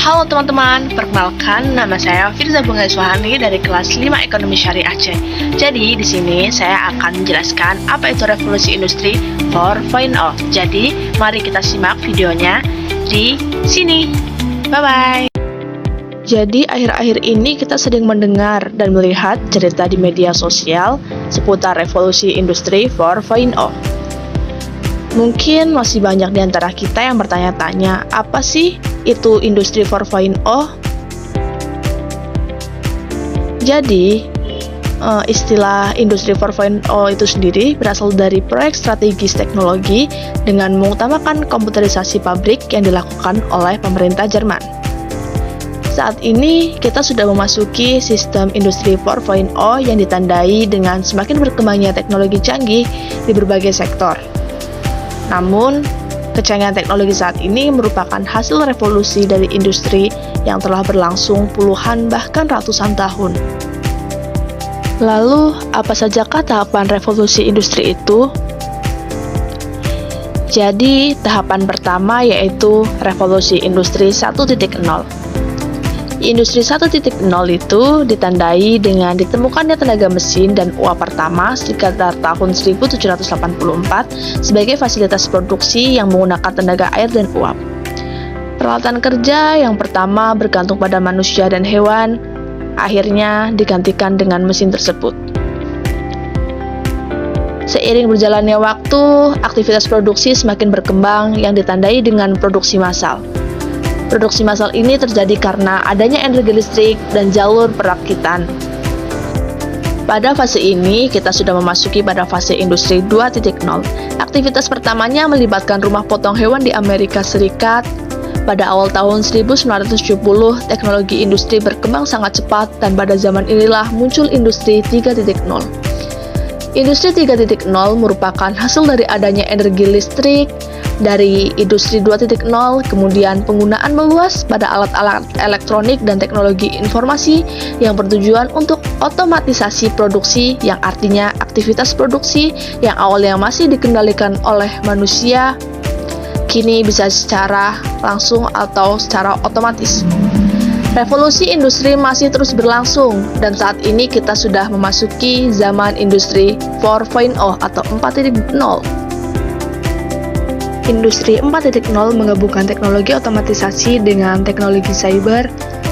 Halo teman-teman, perkenalkan nama saya Firza Bunga Iswahani dari kelas 5 Ekonomi Syariah C. Jadi di sini saya akan menjelaskan apa itu revolusi industri 4.0. Jadi mari kita simak videonya di sini. Bye bye. Jadi akhir-akhir ini kita sering mendengar dan melihat cerita di media sosial seputar revolusi industri 4.0. Mungkin masih banyak di antara kita yang bertanya-tanya, apa sih itu industri 4.0? Jadi, istilah industri 4.0 itu sendiri berasal dari proyek strategis teknologi dengan mengutamakan komputerisasi pabrik yang dilakukan oleh pemerintah Jerman. Saat ini, kita sudah memasuki sistem industri 4.0 yang ditandai dengan semakin berkembangnya teknologi canggih di berbagai sektor. Namun, kecanggihan teknologi saat ini merupakan hasil revolusi dari industri yang telah berlangsung puluhan bahkan ratusan tahun. Lalu, apa sajakah tahapan revolusi industri itu? Jadi, tahapan pertama yaitu revolusi industri 1.0. Industri 1.0 itu ditandai dengan ditemukannya tenaga mesin dan uap pertama sekitar tahun 1784 sebagai fasilitas produksi yang menggunakan tenaga air dan uap. Peralatan kerja yang pertama bergantung pada manusia dan hewan, akhirnya digantikan dengan mesin tersebut. Seiring berjalannya waktu, aktivitas produksi semakin berkembang yang ditandai dengan produksi massal. Produksi massal ini terjadi karena adanya energi listrik dan jalur perakitan. Pada fase ini, kita sudah memasuki pada fase industri 2.0. Aktivitas pertamanya melibatkan rumah potong hewan di Amerika Serikat. Pada awal tahun 1970, teknologi industri berkembang sangat cepat dan pada zaman inilah muncul industri 3.0. Industri 3.0 merupakan hasil dari adanya energi listrik, dari industri 2.0, kemudian penggunaan meluas pada alat-alat elektronik dan teknologi informasi yang bertujuan untuk otomatisasi produksi, yang artinya aktivitas produksi yang awalnya masih dikendalikan oleh manusia, kini bisa secara langsung atau secara otomatis. Revolusi industri masih terus berlangsung, dan saat ini kita sudah memasuki zaman industri 4.0 atau 4.0. Industri 4.0 menggabungkan teknologi otomatisasi dengan teknologi cyber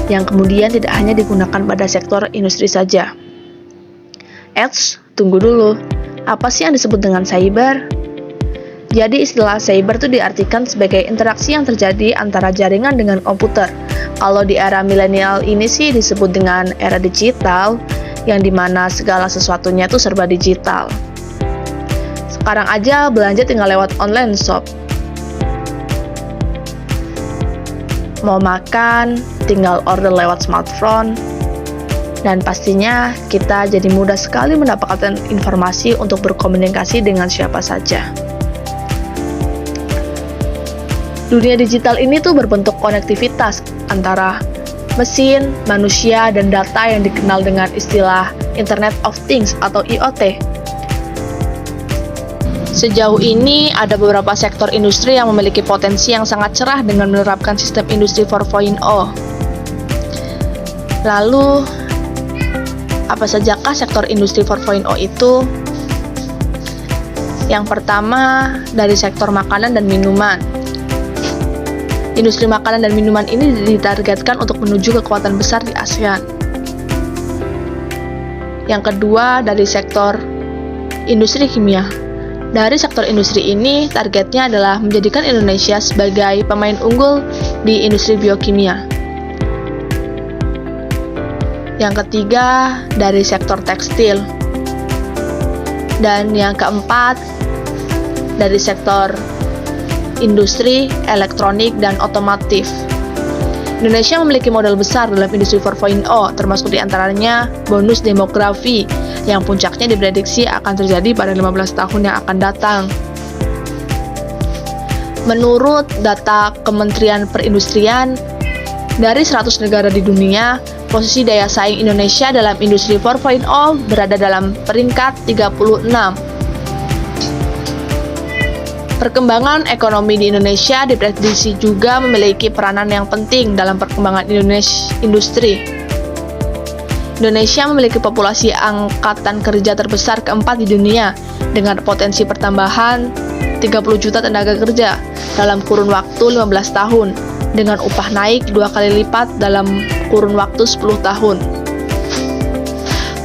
yang kemudian tidak hanya digunakan pada sektor industri saja. Eits, tunggu dulu. Apa sih yang disebut dengan cyber? Jadi istilah cyber itu diartikan sebagai interaksi yang terjadi antara jaringan dengan komputer. Kalau di era milenial ini sih disebut dengan era digital, yang dimana segala sesuatunya itu serba digital. Sekarang aja belanja tinggal lewat online shop. Mau makan, tinggal order lewat smartphone. Dan pastinya kita jadi mudah sekali mendapatkan informasi untuk berkomunikasi dengan siapa saja. Dunia digital ini tuh berbentuk konektivitas antara mesin, manusia, dan data yang dikenal dengan istilah Internet of Things atau IoT. Sejauh ini, ada beberapa sektor industri yang memiliki potensi yang sangat cerah dengan menerapkan sistem industri 4.0. Lalu, apa sajakah sektor industri 4.0 itu? Yang pertama, dari sektor makanan dan minuman. Industri makanan dan minuman ini ditargetkan untuk menuju kekuatan besar di ASEAN. Yang kedua, dari sektor industri kimia. Dari sektor industri ini, targetnya adalah menjadikan Indonesia sebagai pemain unggul di industri biokimia. Yang ketiga, dari sektor tekstil. Dan yang keempat, dari sektor industri elektronik dan otomotif. Indonesia memiliki modal besar dalam industri 4.0, termasuk diantaranya bonus demografi, yang puncaknya diprediksi akan terjadi pada 15 tahun yang akan datang. Menurut data Kementerian Perindustrian, dari 100 negara di dunia, posisi daya saing Indonesia dalam industri 4.0 berada dalam peringkat 36. Perkembangan ekonomi di Indonesia diprediksi juga memiliki peranan yang penting dalam perkembangan industri. Indonesia memiliki populasi angkatan kerja terbesar keempat di dunia dengan potensi pertambahan 30 juta tenaga kerja dalam kurun waktu 15 tahun dengan upah naik 2 kali lipat dalam kurun waktu 10 tahun.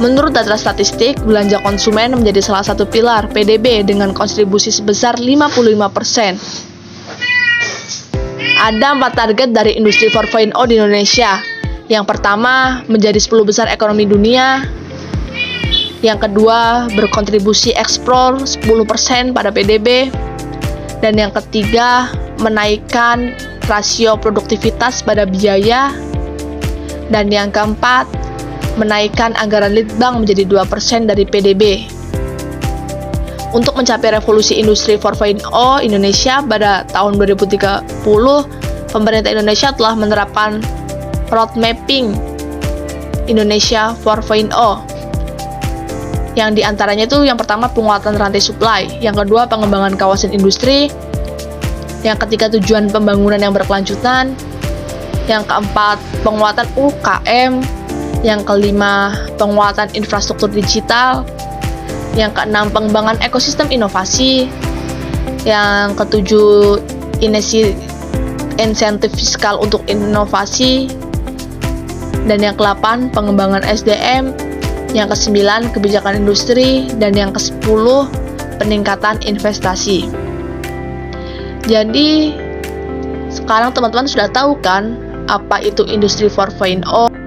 Menurut data statistik, belanja konsumen menjadi salah satu pilar PDB dengan kontribusi sebesar 55%. Ada 4 target dari industri 4.0 di Indonesia. Yang pertama, menjadi 10 besar ekonomi dunia. Yang kedua, berkontribusi ekspor 10% pada PDB. Dan yang ketiga, menaikkan rasio produktivitas pada biaya. Dan yang keempat, menaikkan anggaran litbang menjadi 2% dari PDB. Untuk mencapai revolusi industri 4.0 Indonesia pada tahun 2030, pemerintah Indonesia telah menerapkan road mapping Indonesia 4.0 yang diantaranya itu yang pertama penguatan rantai supply, yang kedua pengembangan kawasan industri, yang ketiga tujuan pembangunan yang berkelanjutan, yang keempat penguatan UKM, yang kelima penguatan infrastruktur digital, yang keenam pengembangan ekosistem inovasi, yang ketujuh insentif fiskal untuk inovasi, dan yang ke-8 pengembangan SDM, yang ke-9 kebijakan industri, dan yang ke-10 peningkatan investasi. Jadi sekarang teman-teman sudah tahu kan apa itu industri 4.0?